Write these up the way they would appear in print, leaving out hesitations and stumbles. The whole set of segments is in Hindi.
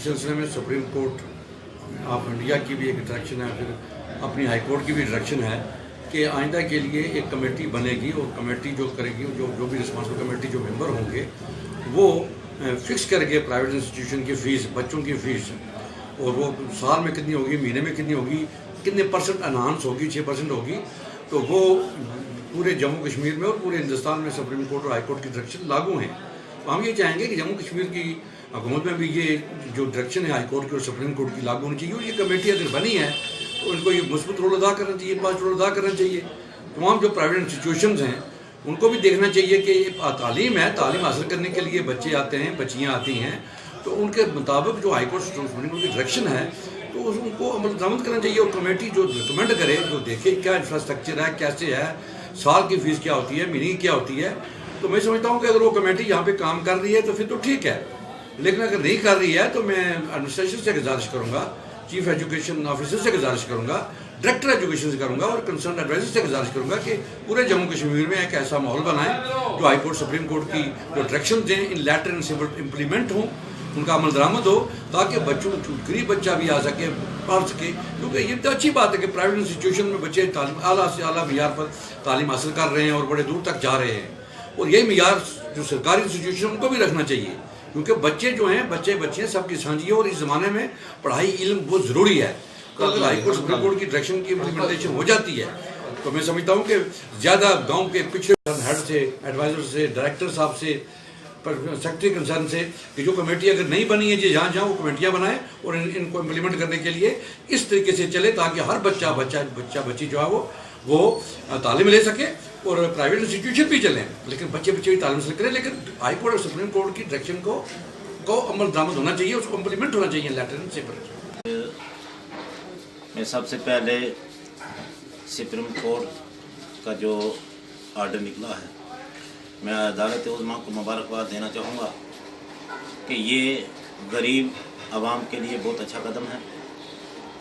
सिलसिले में सुप्रीम कोर्ट ऑफ इंडिया की भी एक डायरेक्शन है, फिर अपनी हाई कोर्ट की भी डायरेक्शन है कि आइंदा के लिए एक कमेटी बनेगी और कमेटी जो करेगी, जो भी रिस्पॉन्सिबल कमेटी जो मेंबर होंगे वो फिक्स करेंगे प्राइवेट इंस्टीट्यूशन की फ़ीस, बच्चों की फ़ीस, और वो साल में कितनी होगी, महीने में कितनी होगी, कितने परसेंट अनाउंस होगी, 6% होगी। तो वो पूरे जम्मू कश्मीर में और पूरे हिंदुस्तान में सुप्रीम कोर्ट और हाई कोर्ट की डायरेक्शन लागू हैं। तो हम ये चाहेंगे कि जम्मू कश्मीर की हुकूमत में भी ये जो डायरेक्शन है हाई कोर्ट की और सुप्रीम कोर्ट की लागू होनी चाहिए, और ये कमेटी अगर बनी है तो उनको ये मुस्बत रोल अदा करना चाहिए, पॉजिटिव रोल अदा करना चाहिए। तमाम जो प्राइवेट इंस्टीट्यूशंस हैं उनको भी देखना चाहिए कि तालीम है, तालीम हासिल करने के लिए बच्चे आते हैं, बच्चियाँ आती हैं, तो उनके मुताबिक जो हाई कोर्ट सुप्रीम कोर्ट की डायरेक्शन है तो उनको अमल दरामद करना चाहिए। और कमेटी जो रिकमेंड करे, जो देखे क्या इंफ्रास्ट्रक्चर है, कैसे है, साल की फ़ीस क्या होती है, महीने की क्या होती है, तो मैं समझता हूँ कि अगर वो कमेटी यहाँ पे काम कर रही है तो फिर तो ठीक है। लेकिन अगर नहीं कर रही है तो मैं एडमिनिस्ट्रेशन से गुजारिश करूँगा, चीफ एजुकेशन ऑफिसर से गुजारिश करूँगा, डायरेक्टर एजुकेशन से करूँगा और कंसर्न एडवाइजर से गुजारिश करूँगा कि पूरे जम्मू कश्मीर में एक ऐसा माहौल बनाएं जो हाई कोर्ट सुप्रीम कोर्ट की जो डायरेक्शन दें इन लेटर एंड सिंबल इम्प्लीमेंट हों, उनका अमल दरामद हो, ताकि बच्चों गरीब बच्चा भी आ सके, पढ़ सके। क्योंकि ये तो अच्छी बात है कि प्राइवेट इंस्टीट्यूशन में बच्चे तालीम आला से आला मियार पर तालीम हासिल कर रहे हैं और बड़े दूर तक जा रहे हैं, और यही मियार जो सरकारी इंस्टीट्यूशन उनको भी रखना चाहिए, क्योंकि बच्चे जो हैं, बच्चे सबकी साझी है और इस ज़माने में पढ़ाई इल्म बहुत ज़रूरी है। तो अगर हाई कोर्ट सुप्रीम कोर्ट की डायरेक्शन की इम्प्लीमेंटेशन हो जाती है तो मैं समझता हूँ कि ज़्यादा गाँव के पिछड़े हेड से, एडवाइज़र से, डायरेक्टर साहब से, सेक्रेटरी कंसर्न से कि जो कमेटी अगर नहीं बनी है, जहाँ जहाँ वो कमेटियाँ बनाएं और इनको इम्प्लीमेंट करने के लिए इस तरीके से चले ताकि हर बच्ची जो है वो तालीम ले सके और प्राइवेट इंस्टीट्यूशन भी चलें, लेकिन बच्चे भी तालीम हासिल करें। लेकिन हाई कोर्ट और सुप्रीम कोर्ट की डायरेक्शन को अमल दरामद होना चाहिए, उसको इम्प्लीमेंट होना चाहिए लेटर से। मैं सबसे पहले सुप्रीम कोर्ट का जो ऑर्डर निकला है, मैं अदालत उज़्मा को मुबारकबाद देना चाहूँगा कि ये गरीब आवाम के लिए बहुत अच्छा कदम है।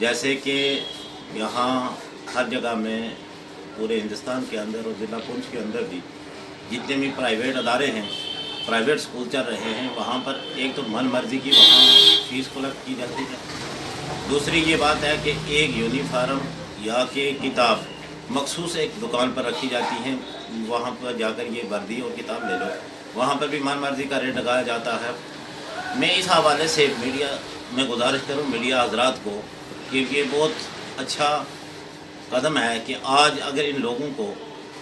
जैसे कि यहाँ हर जगह में पूरे हिंदुस्तान के अंदर और ज़िला पुंछ के अंदर भी जितने भी प्राइवेट अदारे हैं, प्राइवेट स्कूल चल रहे हैं, वहाँ पर एक तो मन मर्जी की वहाँ फ़ीस कलेक्ट की जाती है। दूसरी ये बात है कि एक यूनिफॉर्म या कि किताब मखसूस एक दुकान पर रखी जाती है, वहाँ पर जाकर ये वर्दी और किताब ले लो, वहाँ पर भी मन मर्जी का रेट लगाया जाता है। मैं इस हवाले से मीडिया में गुजारिश करूँ मीडिया हजरात को कि ये बहुत अच्छा कदम है कि आज अगर इन लोगों को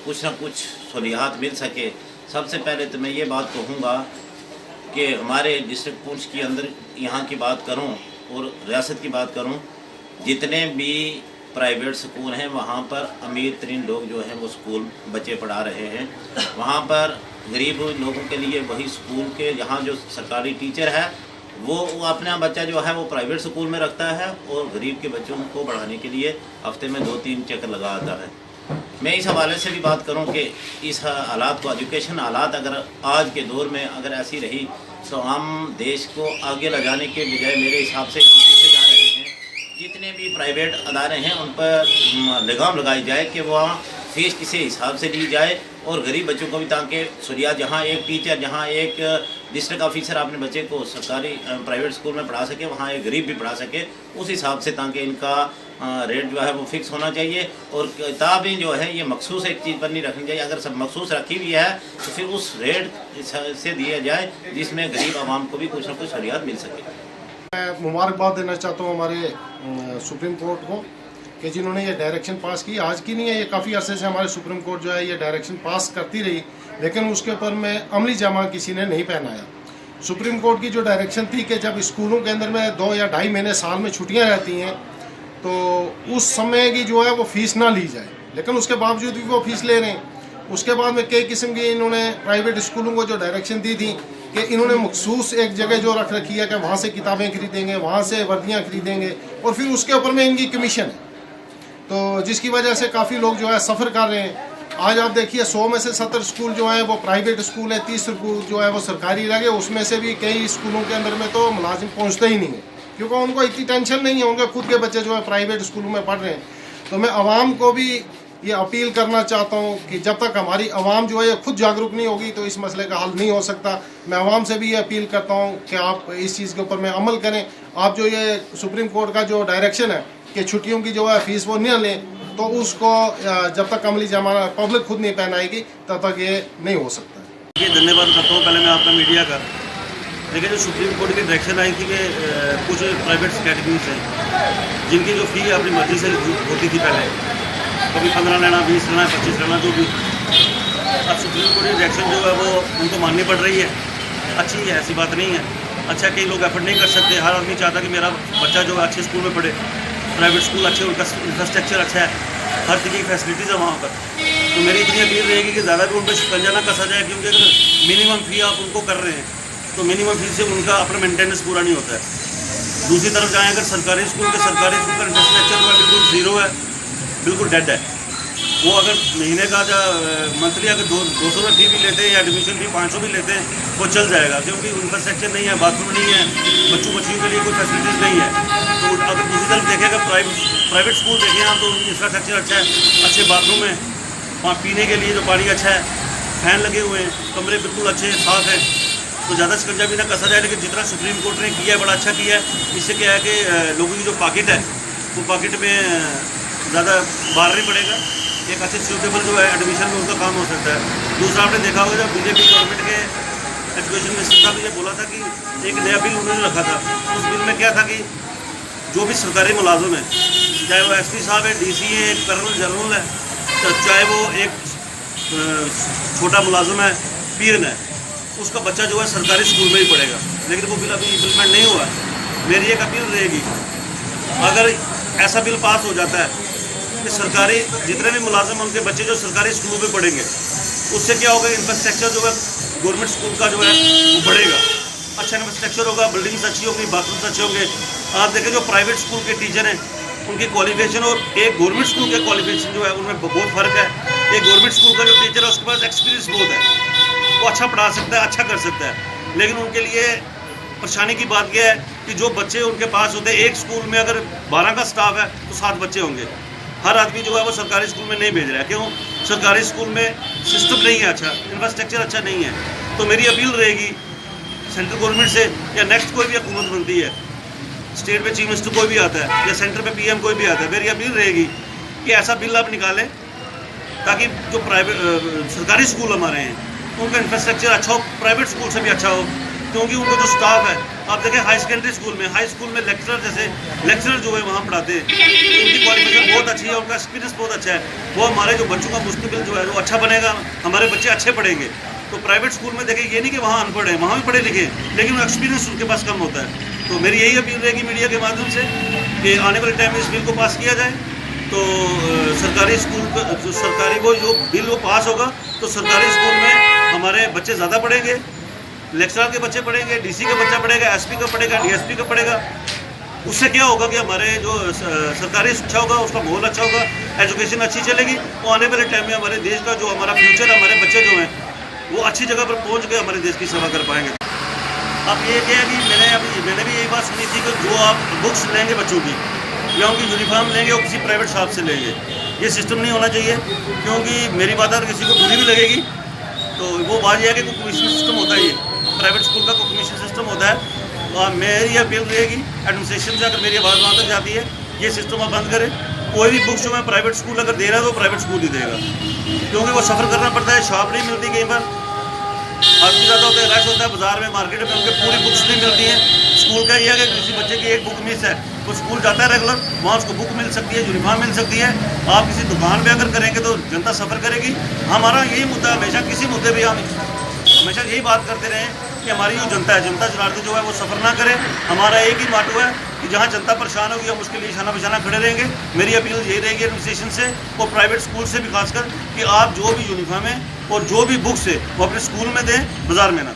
कुछ ना कुछ सहूलियात मिल सके। सबसे पहले तो मैं ये बात कहूँगा कि हमारे डिस्ट्रिक्ट पुंछ के अंदर यहाँ की बात करूँ और रियासत की बात करूँ, जितने भी प्राइवेट स्कूल हैं वहाँ पर अमीर तरीन लोग जो हैं वो स्कूल बच्चे पढ़ा रहे हैं। वहाँ पर गरीब लोगों के लिए वही स्कूल के यहाँ जो सरकारी टीचर है वो अपना बच्चा जो है वो प्राइवेट स्कूल में रखता है और गरीब के बच्चों को पढ़ाने के लिए हफ्ते में 2-3 चक्कर लगा आता है। मैं इस हवाले से भी बात करूं कि इस हालात को, एजुकेशन हालात अगर आज के दौर में अगर ऐसी रही तो हम देश को आगे ले जाने के बजाय मेरे हिसाब से हम पीछे जा रहे हैं। जितने भी प्राइवेट अदारे हैं उन पर लगाम लगाई जाए कि वहाँ फ़ीस किसी हिसाब से ली जाए और गरीब बच्चों को भी, ताकि सहूलियात जहाँ एक टीचर, जहाँ एक डिस्ट्रिक्ट ऑफिसर अपने बच्चे को सरकारी प्राइवेट स्कूल में पढ़ा सके, वहाँ एक गरीब भी पढ़ा सके उस हिसाब से, ताकि इनका रेट जो है वो फिक्स होना चाहिए। और किताबें जो है ये मखसूस एक चीज़ पर नहीं रखनी चाहिए। अगर सब मखसूस रखी हुई है तो फिर उस रेट से दिया जाए जिसमें गरीब आवाम को भी कुछ ना कुछ सहूलियात मिल सके। मैं मुबारकबाद देना चाहता हूँ हमारे सुप्रीम कोर्ट को कि जिन्होंने ये डायरेक्शन पास की। आज की नहीं है, ये काफ़ी अरसे से हमारे सुप्रीम कोर्ट जो है ये डायरेक्शन पास करती रही, लेकिन उसके ऊपर में अमली जामा किसी ने नहीं पहनाया। सुप्रीम कोर्ट की जो डायरेक्शन थी कि जब स्कूलों के अंदर में 2 या 2.5 महीने साल में छुट्टियां रहती हैं तो उस समय की जो है वो फ़ीस ना ली जाए, लेकिन उसके बावजूद भी वो फ़ीस ले रहे हैं। उसके बाद में कई किस्म की इन्होंने प्राइवेट स्कूलों को जो डायरेक्शन दी थी कि इन्होंने मखसूस एक जगह जो रख रखी है कि वहाँ से किताबें खरीदेंगे, वहाँ से वर्दियाँ खरीदेंगे और फिर उसके ऊपर में इनकी कमीशन है, तो जिसकी वजह से काफ़ी लोग जो है सफ़र कर रहे हैं। आज आप देखिए 100 में से 70 स्कूल जो हैं वो प्राइवेट स्कूल है, 30 स्कूल जो है वो सरकारी लगे, उसमें से भी कई स्कूलों के अंदर में तो मुलाजिम पहुँचते ही नहीं है क्योंकि उनको इतनी टेंशन नहीं है, उनके खुद के बच्चे जो है प्राइवेट स्कूलों में पढ़ रहे हैं। तो मैं आवाम को भी ये अपील करना चाहता हूँ कि जब तक हमारी आवाम जो है खुद जागरूक नहीं होगी तो इस मसले का हल नहीं हो सकता। मैं आवाम से भी ये अपील करता हूँ कि आप इस चीज़ के ऊपर में अमल करें। आप जो ये सुप्रीम कोर्ट का जो डायरेक्शन है कि छुट्टियों की जो है फीस वो नहीं लें, तो उसको जब तक अमली जमाना पब्लिक खुद नहीं पहनाएगी तब तक ये नहीं हो सकता। ये धन्यवाद करता हूँ पहले मैं आपका मीडिया का। लेकिन जो सुप्रीम कोर्ट की डायरेक्शन आई थी कि कुछ प्राइवेट कैटेगरीज हैं जिनकी जो फ़ी अपनी मर्जी से होती थी पहले, कभी 15 लेना, 20 लेना, 25 लेना, जो भी। अब सुप्रीम कोर्ट की डायरेक्शन जो है वो उनको माननी पड़ रही है। अच्छी है, ऐसी बात नहीं है। अच्छा, कई लोग एफर्ट नहीं कर सकते। हर आदमी चाहता कि मेरा बच्चा जो है अच्छे स्कूल में पढ़े, प्राइवेट स्कूल अच्छे, उनका इंफ्रास्ट्रक्चर अच्छा है, हर तरह की फैसिलिटीज़ है वहाँ पर। तो मेरी इतनी अपील रहेगी कि ज़्यादा भी उन पर शिकंजा ना कसा जाए, क्योंकि अगर मिनिमम फ़ी आप उनको कर रहे हैं तो मिनिमम फीस से उनका अपना मेंटेनेंस पूरा नहीं होता है। दूसरी तरफ जाएँ अगर सरकारी स्कूल का इंफ्रास्ट्रक्चर बिल्कुल ज़ीरो है, बिल्कुल डेड है। वो अगर महीने का मंथली अगर 200 रुपये फ़ी भी लेते हैं या एडमिशन फ़ी 500 भी लेते हैं वो चल जाएगा, क्योंकि इंफ्रास्ट्रक्चर नहीं है, बाथरूम नहीं है, बच्चियों के लिए कोई फैसिलिटीज़ नहीं है। तो अगर दूसरी तरफ देखेगा प्राइवेट स्कूल देखें आप, तो इंफ्रास्ट्रक्चर अच्छा है, अच्छे बाथरूम है, वहाँ पीने के लिए जो पानी अच्छा है, फैन लगे हुए हैं, कमरे बिल्कुल अच्छे साफ़ हैं। तो ज़्यादा शिकंजा भी ना कसा जाए, लेकिन जितना सुप्रीम कोर्ट ने किया है बड़ा अच्छा किया है। इससे क्या है कि लोगों की जो पॉकेट है वो पॉकेट में ज़्यादा बाहर नहीं पड़ेगा। एक अच्छे सूटेबल जो है एडमिशन में उनका काम हो सकता है। दूसरा आपने देखा होगा जब बीजेपी गवर्नमेंट के एजुकेशन मिनिस्टर साहब ने ये बोला था कि एक नया बिल उन्होंने रखा था। उस बिल में क्या था कि जो भी सरकारी मुलाजिम है, चाहे वो एसपी साहब है, डीसी है, एक कर्नल जनरल है, तो चाहे वो एक छोटा मुलाजिम है, पीएन है, उसका बच्चा जो है सरकारी स्कूल में ही पढ़ेगा। लेकिन वो बिल अभी इम्प्लीमेंट नहीं हुआ है। मेरी एक अपील रहेगी, अगर ऐसा बिल पास हो जाता है कि सरकारी जितने भी मुलाजिम हैं उनके बच्चे जो सरकारी स्कूलों में पढ़ेंगे, उससे क्या होगा, इंफ्रास्ट्रक्चर जो है गवर्नमेंट स्कूल का जो है वो बढ़ेगा। अच्छा इंफ्रास्ट्रक्चर होगा, बिल्डिंग्स अच्छी होंगी, बाथरूम्स अच्छे होंगे। आप देखें जो प्राइवेट स्कूल के टीचर हैं उनकी क्वालिफिकेशन और एक गवर्नमेंट स्कूल के क्वालिफिकेशन जो है उनमें बहुत फ़र्क है। एक गवर्नमेंट स्कूल का जो टीचर है उसके पास एक्सपीरियंस बहुत है, वो अच्छा पढ़ा सकता है, अच्छा कर सकता है। लेकिन उनके लिए परेशानी की बात यह है कि जो बच्चे उनके पास होते हैं, एक स्कूल में अगर 12 का स्टाफ है तो 7 बच्चे होंगे। हर आदमी जो है वो सरकारी स्कूल में नहीं भेज रहा है। क्यों? सरकारी स्कूल में सिस्टम नहीं है अच्छा, इंफ्रास्ट्रक्चर अच्छा नहीं है। तो मेरी अपील रहेगी सेंट्रल गवर्नमेंट से, या नेक्स्ट कोई भी हुकूमत बनती है, स्टेट में चीफ मिनिस्टर कोई भी आता है या सेंटर पे पीएम कोई भी आता है, मेरी अपील रहेगी कि ऐसा बिल आप निकालें ताकि जो प्राइवेट सरकारी स्कूल हमारे हैं उनका इंफ्रास्ट्रक्चर अच्छा हो, प्राइवेट स्कूल से भी अच्छा हो। क्योंकि उनको जो स्टाफ है, आप देखें हाई सेकेंडरी स्कूल में, हाई स्कूल में लेक्चरर जो है वहाँ पढ़ाते हैं, उनकी क्वालिफिकेशन बहुत अच्छी है, उनका एक्सपीरियंस बहुत अच्छा है। वो हमारे जो बच्चों का मुस्तकबिल जो है वो अच्छा बनेगा, हमारे बच्चे अच्छे पढ़ेंगे। तो प्राइवेट स्कूल में देखें ये नहीं कि वहाँ अनपढ़ है, वहाँ भी पढ़े लिखे, लेकिन एक्सपीरियंस उनके पास कम होता है। तो मेरी यही अपील रहेगी मीडिया के माध्यम से कि आने वाले टाइम में इस बिल को पास किया जाए। तो सरकारी स्कूल का जो सरकारी वो जो बिल वो पास होगा तो सरकारी स्कूल में हमारे बच्चे ज़्यादा पढ़ेंगे, लेक्चरर के बच्चे पढ़ेंगे, डीसी का बच्चा पढ़ेगा, एसपी का पढ़ेगा, डीएसपी का पढ़ेगा। उससे क्या होगा कि हमारे जो सरकारी शिक्षा होगा उसका माहौल अच्छा होगा, एजुकेशन अच्छी चलेगी। और आने वाले टाइम में हमारे देश का जो हमारा फ्यूचर है, हमारे बच्चे जो हैं वो अच्छी जगह पर पहुँच के हमारे देश की सेवा कर पाएंगे। अब ये क्या है कि मैंने भी यही बात सुनी थी कि जो आप बुक्स लेंगे बच्चों की या उनकी यूनिफॉर्म लेंगे वो किसी प्राइवेट शॉप से लेंगे, ये सिस्टम नहीं होना चाहिए। क्योंकि मेरी बात अगर किसी को बुरी भी लगेगी तो वो बात यह है कि कोई कमीशन सिस्टम होता है, ये प्राइवेट स्कूल का कोई कमीशन सिस्टम होता है। और मेरी अपील रहेगी एडमिनिस्ट्रेशन से, अगर मेरी आवाज़ वहाँ तक जाती है, ये सिस्टम आप बंद करें। कोई भी बुक्स जो मैं प्राइवेट स्कूल अगर दे रहा है तो प्राइवेट स्कूल ही देगा, क्योंकि वो सफ़र करना पड़ता है, शॉप नहीं मिलती कहीं पर, आदमी ज़्यादा होता है, रश होता है बाजार में, मार्केट में, उनके पूरी बुक्स नहीं मिलती हैं। स्कूल का ये है कि किसी बच्चे की एक बुक मिस है, वो स्कूल जाता है रेगुलर, वहाँ उसको बुक मिल सकती है, यूनिफॉर्म मिल सकती है। आप किसी दुकान पे अगर करेंगे तो जनता सफ़र करेगी। हमारा यही मुद्दा हमेशा, किसी मुद्दे पर हम हमेशा यही बात करते रहे कि हमारी जो जनता है, जनता जनार्दन जो है वो सफ़र ना करे। हमारा एक ही माटो है कि जहाँ जनता परेशान होगी हम उसके लिए शाना बशाना खड़े रहेंगे। मेरी अपील यही रहेगी एडमिनिस्ट्रेशन से और प्राइवेट स्कूल से भी खासकर कि आप जो भी यूनिफॉर्म है और जो भी बुक्स है वो अपने स्कूल में दें, बाजार में ना।